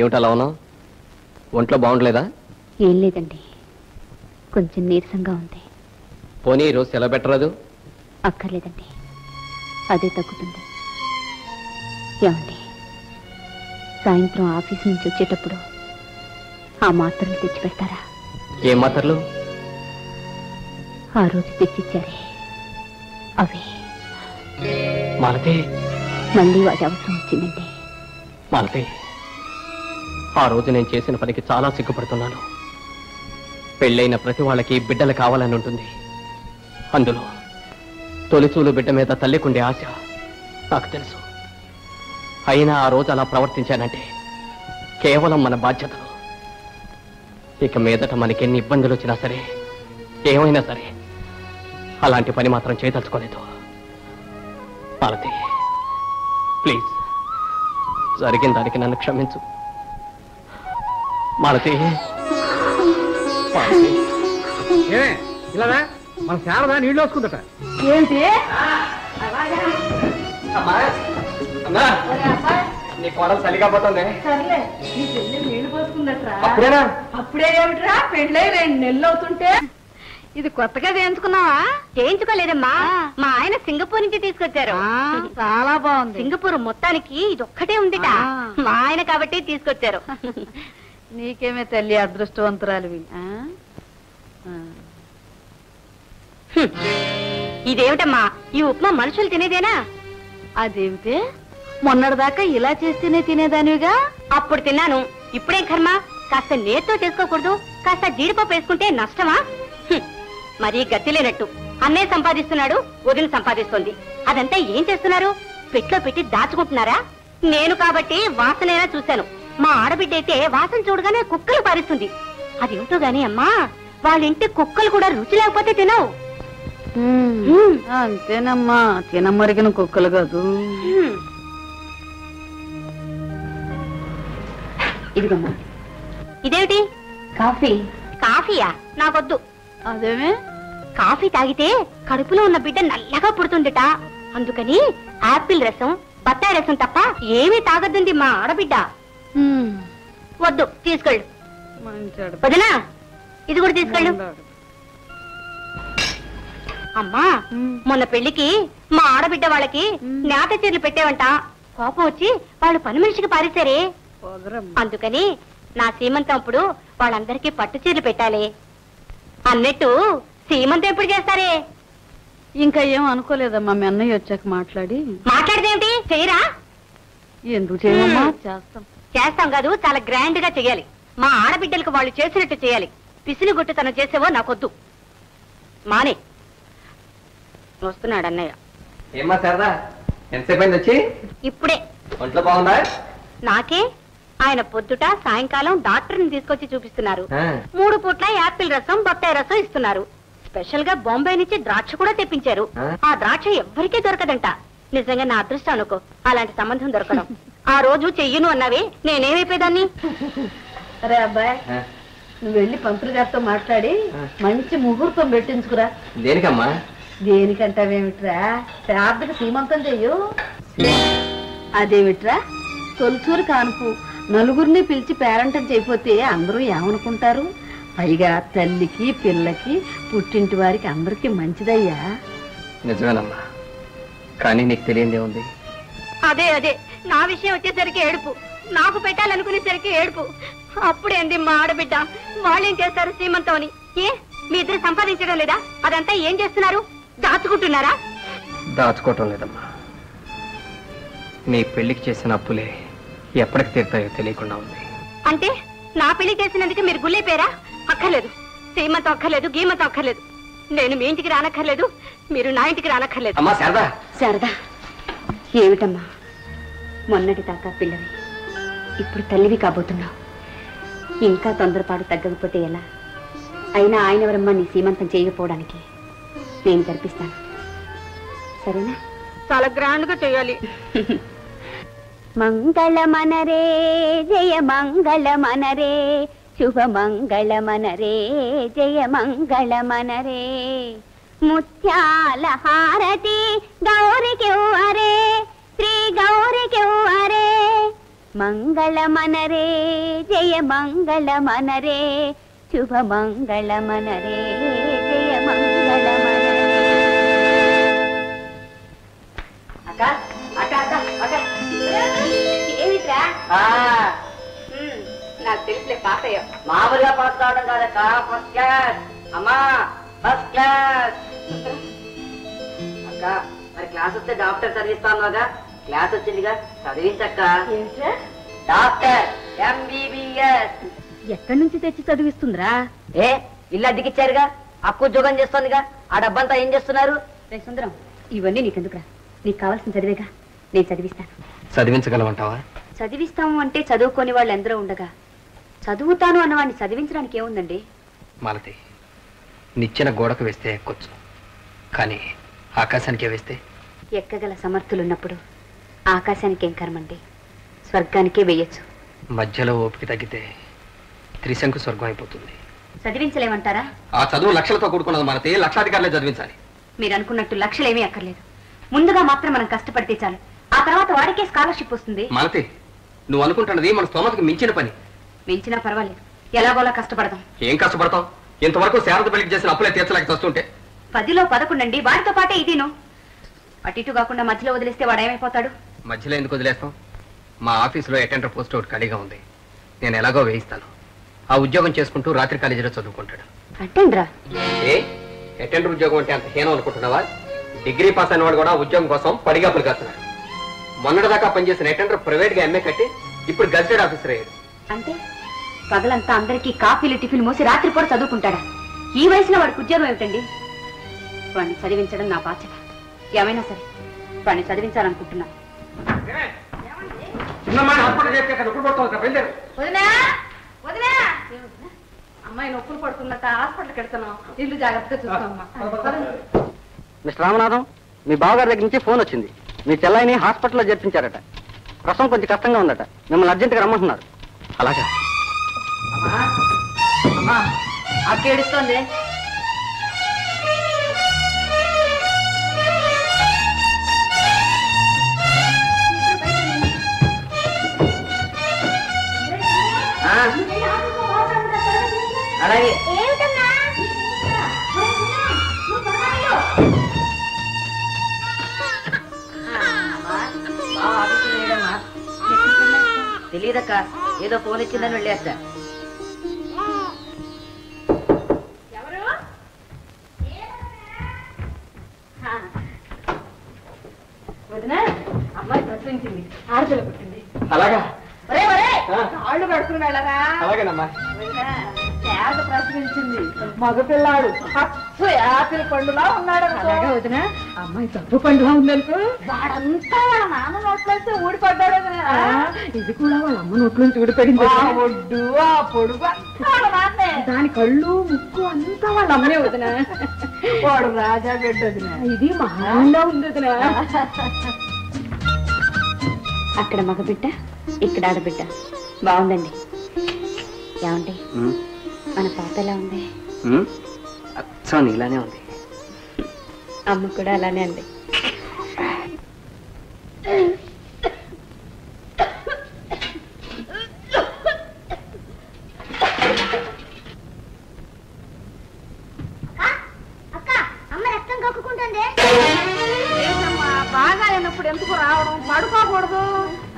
ఏమిటలా ఉన్నావు? ఒంట్లో బాగుండలేదా? ఏం లేదండి, కొంచెం నీరసంగా ఉంది. పోనీ ఈరోజు సెలవు పెట్టరాదు? అక్కర్లేదండి, అదే తగ్గుతుంది. ఏమండి, సాయంత్రం ఆఫీస్ నుంచి వచ్చేటప్పుడు ఆ మాత్రలు తెచ్చి పెడతారా? ఏం మాత్రలు? ఆ రోజు తెచ్చిచ్చారే అవే. మాలతి, మళ్ళీ వాటి అవసరం వచ్చిందండి. మాలతి, ఆ రోజు నేను చేసిన పనికి చాలా సిగ్గుపడుతున్నాను. పెళ్ళైన ప్రతి వాళ్ళకి బిడ్డలు కావాలని ఉంటుంది. అందులో తొలిచూలు బిడ్డ మీద తల్లికుండే ఆశ నాకు తెలుసు. అయినా ఆ రోజు అలా ప్రవర్తించానంటే కేవలం మన బాధ్యతలు. ఇక మీదట మనకెన్ని ఇబ్బందులు వచ్చినా సరే, ఏమైనా సరే, అలాంటి పని మాత్రం చేయదలుచుకోలేదు. మాలతి, ప్లీజ్, జరిగిన దానికి నన్ను క్షమించు. మాలతి, ఇలా మన శారదా నీళ్ళు వస్తుందట. ఏంటి? నీ కోడలు చలిగా పోతుంది. సర్లే, నీ పెళ్లి నీళ్లు పోసుకుందట్రా. అప్పుడేనా? అప్పుడే ఏమిట్రా, పెళ్ళై 2 నెలలు అవుతుంటే. ఇది కొత్తగా చేయించుకున్నావా? చేయించుకోలేదమ్మా, మా ఆయన సింగపూర్ నుంచి తీసుకొచ్చారు. చాలా బాగుంది. సింగపూర్ మొత్తానికి ఇది ఒక్కటే ఉందిట. మా ఆయన కాబట్టి తీసుకొచ్చారు. నీకేమే తల్లి, అదృష్టవంతురాలివి. ఇదేమిటమ్మా, ఈ ఉప్మా మనుషులు తినేదేనా? అదేమిటే, మొన్నటిదాకా ఇలా చేస్తేనే తినేదానివిగా. అప్పుడు తిన్నాను, ఇప్పుడేం కర్మ? కాస్త నేతితో చేసుకోకూడదు? కాస్త జీడిపప్పు వేసుకుంటే నష్టమా? మరీ గతి లేనట్టు అన్నయ్య సంపాదిస్తున్నాడు, వదిన సంపాదిస్తుంది. అదంతా ఏం చేస్తున్నారు? పెట్లో పెట్టి దాచుకుంటున్నారా? నేను కాబట్టి వాసనైనా చూశాను. మా ఆడబిడ్డ అయితే వాసన చూడగానే కుక్కలు పారిస్తుంది. అదేమిటో గాని అమ్మా, వాళ్ళింటి కుక్కలు కూడా రుచి లేకపోతే తినవు. అంతేనమ్మా, తినమరిగిన కుక్కలు కాదు. ఇదిగమ్మా. ఇదేమిటి? కాఫీ. కాఫీయా? నాకొద్దు. అదేమే? కాఫీ తాగితే కడుపులో ఉన్న బిడ్డ నల్లగా పుడుతుందిట. అందుకని ఆపిల్ రసం, బత్తాయి రసం తప్ప ఏమీ తాగద్దండి మా ఆడబిడ్డ. వద్దు, తీసుకెళ్ళు. వదినా, ఇది కూడా తీసుకెళ్ళు. అమ్మా, మొన్న పెళ్లికి మా ఆడబిడ్డ వాళ్ళకి నేత చీరలు పెట్టేవంట. కోపం వచ్చి వాళ్ళు పని మనిషికి పారేశారే. అందుకని నా సీమంతం అప్పుడు వాళ్ళందరికీ పట్టు చీరలు పెట్టాలి. అన్నట్టు సీమంతం ఎప్పుడు చేస్తారే? ఇంకా ఏం అనుకోలేదమ్మా, మీ అన్నయ్య వచ్చాక మాట్లాడితేమిటి? చేయరా? ఎందుకు చేయమమ్మా? చేస్తాం. చేస్తాం కాదు, చాలా గ్రాండ్ గా చెయ్యాలి. మా ఆడబిడ్డలకు వాళ్ళు చేసినట్టు చేయాలి. పిసిని గుట్టు తను చేసేవో నాకొద్దు. మానే వస్తున్నాడు అన్నయ్య. ఏమ్మా శారదా, ఎంతసేపు అయింది వచ్చి? ఇప్పుడే. ఒంట్లో బాగుందా? నాకే, ఆయన పొద్దుట సాయంకాలం డాక్టర్ని తీసుకొచ్చి చూపిస్తున్నారు. 3 పూట్ల యాపిల్ రసం, బత్తాయి రసం ఇస్తున్నారు. స్పెషల్ గా బాంబే నుంచి ద్రాక్ష కూడా తెప్పించారు. ఆ ద్రాక్ష ఎవ్వరికీ దొరకదంట. నిజంగా నా అదృష్టం అనుకో అలాంటి సంబంధం దొరకడం. ఆ రోజు చెయ్యను అన్నావే, నేనేమైపోయేదాన్ని? అరే అబ్బాయి, నువ్వు వెళ్ళి పంతులు గారితో మాట్లాడి మంచి ముహూర్తం పెట్టించుకురా. దేనికమ్మా? దేనికంటావేమిట్రా, శ్రాద్ధకు సీమంతం చెయ్యు. అదేమిట్రా, తొలిచూరు కానుపు నలుగురిని పిలిచి పేరంటం చేయకపోతే అందరూ ఏమనుకుంటారు? పైగా తల్లికి, పిల్లకి, పుట్టింటి వారికి అందరికీ మంచిదయ్యా. నిజమేనమ్మా, కానీ నీకు తెలియందే ఉంది. అదే అదే నా విషయం వచ్చేసరికి ఏడుపు, నాకు పెట్టాలనుకునేసరికి ఏడుపు. అప్పుడేంది మా ఆడబిడ్డ, వాళ్ళేం చేస్తారు సీమంతం అని? ఏ, మీ ఇద్దరు సంపాదించడం లేదా? అదంతా ఏం చేస్తున్నారు? దాచుకుంటున్నారా? దాచుకోవటం లేదమ్మా, నీ పెళ్లికి చేసిన అప్పులే ఎప్పటికి తీరుతాయో తెలియకుండా ఉంది. అంటే నా పెళ్లి చేసినందుకు మీరు గుళ్ళైపోయారా? అక్కర్లేదు, సీమంతం అక్కర్లేదు, గీమంతం అక్కర్లేదు. నేను మీ ఇంటికి రానక్కర్లేదు, మీరు నా ఇంటికి రానక్కర్లేదు. అమ్మా శారదా. శారదా, ఏమిటమ్మా, మొన్నటి దాకా పిల్లవి, ఇప్పుడు తల్లివి కాబోతున్నావు. ఇంకా తొందరపాటు తగ్గకపోతే ఎలా? అయినా ఆయన ఎవరమ్మా నీ సీమంతం చేయకపోవడానికి? నేను జరిపిస్తాను, సరేనా? చాలా గ్రాండ్ గా చేయాలి. మంగళమనరే జయ మంగళమనరే, శుభ మంగళమనరే జయ మంగళమనరే. ముత్యాల హారతి గౌరికివ్వరే, శ్రీ గౌరికివ్వరే. మంగళమనరే జయ మంగళమనరే శుభ మంగళమనరే జయ మంగళమనరే. అక్క అక్క అక్క అక్క ఏమిట్రా? నాకు తెలుసులే పాస్ అయ్యా. మామూలుగా పాస్ కావడం కాదక్క, ఫస్ట్ క్లాస్. అమ్మా ఫస్ట్ క్లాస్. అక్క మరి క్లాస్ వస్తే డాక్టర్ చదివిస్తానుగా, క్లాస్ వచ్చిందిగా చదివించక్క. ఏమిట్రా? Doctor MBBS. ఎక్కడి నుంచి తెచ్చి చదివిస్తుందిరా? ఏ ఇల్లు అద్దెకిచ్చారుగా, అక్కు ఉద్యోగం చేస్తోందిగా, ఆ డబ్బంతా ఏం చేస్తున్నారు? రే సుందరం, ఇవన్నీ నీకెందుకురా? నీకు కావాల్సిన చదివేగా, నేను చదివిస్తాను. చదివించగలమంటావా? చదివిస్తాము అంటే చదువుకొని వాళ్ళు ఎందరో ఉండగా చదువుతాను అన్నవాడిని చదివించడానికి ఏముందండి? మాలతి, నిచ్చెన గోడకు వేస్తే ఎక్కొచ్చు, కానీ ఆకాశానికే వేస్తే? ఎక్కగల సమర్థులున్నప్పుడు ఆకాశానికి ఏం కర్మండి, స్వర్గానికే వేయొచ్చు. మధ్యలో ఓపిక తగ్గితే త్రిశంకు స్వర్గం అయిపోతుంది. చదివించలేమంటారా? ఆ చదువు లక్షలతో కూడుకున్నది మాలతి, లక్షాధికారులే చదివించాలి. మీరు అనుకున్నట్టు లక్షలేమీ అక్కర్లేదు. ముందుగా మాత్రం మనం కష్టపడితే చాలు, ఆ తర్వాత వాడికే స్కాలర్షిప్ వస్తుంది. మాలతి, నువ్వు అనుకుంటున్నది మన స్తోమతకు మించిన పని. మించినా పర్వాలేదు, ఎలాగోలా కష్టపడదాం. ఏం కష్టపడతాం? ఇంతవరకు శారద పెళ్లికి చేసిన అప్పులే తీర్చలేక వస్తుంటే 10లో 11 అండి, వాడితో పాటే ఇదిను. అటు ఇటు కాకుండా మధ్యలో వదిలేస్తే వాడు ఏమైపోతాడు? మధ్యలో ఎందుకు వదిలేస్తాం? మా ఆఫీసులో అటెండర్ పోస్ట్ ఒకటి ఖాళీగా ఉంది, నేను ఎలాగో వేయిస్తాను. ఆ ఉద్యోగం చేసుకుంటూ రాత్రి కాలేజీలో చదువుకుంటాడు. అటెండరా? ఏ అటెండర్ ఉద్యోగం అంటే అంత హీనం అనుకుంటున్నావా? డిగ్రీ పాస్ అయిన వాడు కూడా ఉద్యోగం కోసం పడిగాపులు కాస్తున్నాడు. మొన్నటిదాకా పనిచేసిన అటెండర్ ప్రైవేట్ గా ఎంఏ కట్టి ఇప్పుడు గజెటెడ్ ఆఫీసర్ అయ్యాడు. అంటే పగలంతా అందరికీ కాఫీలు టిఫిన్ మోసి రాత్రి పూట చదువుకుంటాడా? ఈ వయసులో వాడికి ఉద్యోగం ఏమిటండి? వాడిని చదివించడం నా బాధ్యత. ఏమైనా సరే వాడిని చదివించాలనుకుంటున్నా. అమ్మాయి నొప్పులు పడుతున్నట్ట హాస్పిటల్కి వెళ్తున్నాం, ఇల్లు జాగ్రత్తగా చూస్తామమ్మా. మిస్టర్ రామనాథం, మీ బావగారి దగ్గర నుంచి ఫోన్ వచ్చింది. మీ చెల్లాయిని హాస్పిటల్లో చేర్పించారట. ప్రసవం కొంచెం కష్టంగా ఉందట, మిమ్మల్ని అర్జెంట్గా రమ్మంటున్నారు. అలాగా? అక్కేడుస్తోంది. అలాగే తెలియదక్క, ఏదో ఫోన్ ఇచ్చిందని వెళ్ళేస్తా. అమ్మాయి ప్రశ్నించింది, ఆడపిల్ల పుట్టింది. అలాగా? కాళ్ళు కడుకుని వెళ్ళరా? అలాగేనమ్మా. శారద ప్రశ్నించింది, మగపిల్లాడు అచ్చు యాపిల్ పండులా ఉన్నాడు. అలాగే వదిన, అమ్మాయి తప్పు పండులా ఉందనుకో. వాడంతా వాళ్ళ నాన్న నోట్లోంచి ఊడిపడ్డాడు. ఇది కూడా వాళ్ళ అమ్మ నోట్లోంచి ఊడిపడింది. ఒడ్డు ఆ పొడుగు దాని కళ్ళు ముక్కు అంతా వాళ్ళ అమ్మే వదిన. వాడు రాజా బిడ్డ వదిన, ఇది మహాంగా ఉంది వదిన. అక్కడ మగబిడ్డ, ఇక్కడ ఆడబిడ్డ. బాగుందండి. ఏమండి మన పాప ఎలా ఉంది? అచ్చా నీలానే ఉంది. అమ్మ కూడా అలానే అండి. బాగా అయినప్పుడు ఎందుకు రావడం? పడుకోకూడదు.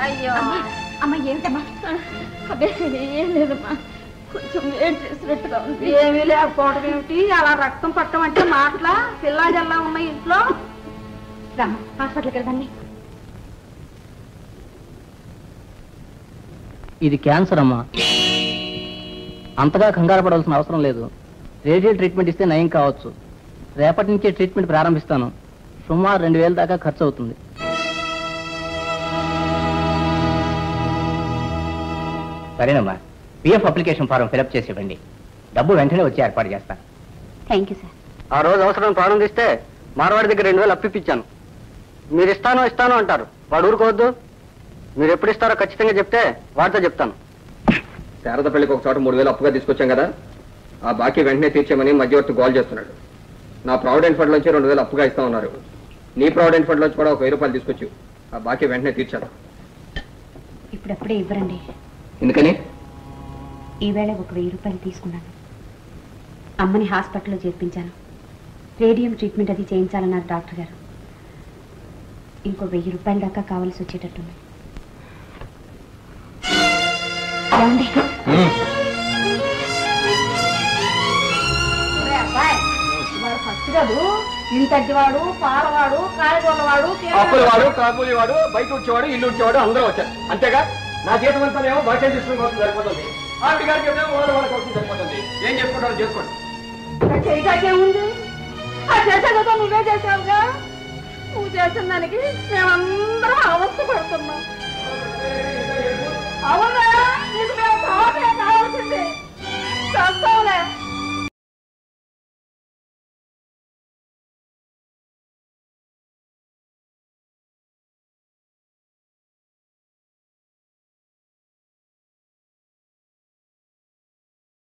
అయ్యో అమ్మ, ఏమిటమ్మా? ఏం లేదమ్మా, కొంచెం వేడి చేసినట్టుగా ఉంది. ఏమీ లేకపోవడం ఏమిటి? అలా రక్తం పట్టడం అంటే మాటలా? పిల్లా జల్లా ఉన్నాయి ఇంట్లో. రమ్మా, హాస్పిటల్కి వెళ్దాన్ని. ఇది క్యాన్సర్ అమ్మా, అంతగా కంగారు పడాల్సిన అవసరం లేదు. రేడియల్ ట్రీట్మెంట్ ఇస్తే నయం కావచ్చు. రేపటి నుంచే ట్రీట్మెంట్ ప్రారంభిస్తాను. సుమారు 2000 దాకా ఖర్చు అవుతుంది. సరేనమ్మా, పిఎఫ్ అప్లికేషన్ ఫారం ఫిలప్ చేసి ఇవ్వండి. డబ్బు వెంటనే వచ్చి ఏర్పాటు చేస్తాను. Thank you sir. ఆ రోజు అవసరం ప్రారంభిస్తే మార్వాడి దగ్గర 2000 అప్పిప్పించాను. మీరు ఇస్తాను అంటారు, వాడు ఊరుకోవద్దు. మీరు ఎప్పుడు ఇస్తారో ఖచ్చితంగా చెప్తే వాడితో చెప్తాను. శారద పెళ్లికి ఒక చోట 3000 అప్పుగా తీసుకొచ్చాం కదా, ఆ బాకీ వెంటనే తీర్చేమని మధ్యవర్తి గోల్ చేస్తున్నాడు. నా ప్రావిడెంట్ ఫండ్ నుంచి 2000 అప్పుగా ఇస్తా ఉన్నారు. నీ ప్రావిడెంట్ ఫండ్ నుంచి కూడా ఒక 1000 రూపాయలు తీసుకొచ్చి ఆ బాకీ వెంటనే తీర్చాను. ఇప్పుడు ఇప్పుడప్పుడే ఇవ్వరండి. ఎందుకని? ఈవేళ ఒక 1000 రూపాయలు తీసుకున్నాను. అమ్మని హాస్పిటల్లో చేర్పించాను. రేడియం ట్రీట్మెంట్ అది చేయించాలన్నారు డాక్టర్ గారు. ఇంకో 1000 రూపాయల దాకా కావాల్సి వచ్చేటట్టుంది. ఏమండి? ఇంతటివాడు, పాలవాడు, కాయగూరవాడు, అప్పులవాడు, కాకూలివాడు, బయట వచ్చేవాడు, ఇల్లు వచ్చేవాడు అందరూ వచ్చారు. అంతేగా నా జీతం అంతానేమో బయట తీసుకుని కోసం సరిపోతుంది. ఆంటీ గారికి చెప్పేమో వాళ్ళ కోసం సరిపోతుంది. ఏం చేసుకుంటారో చేసుకోండి. చేయటాకేముంది? ఆ చేసేదో నువ్వే చేసావుగా. నువ్వు చేసిన దానికి మేమందరం అవస్థ పడుతున్నాం. అవునా? నీకు మేము కావాల్సింది. చస్తావులే.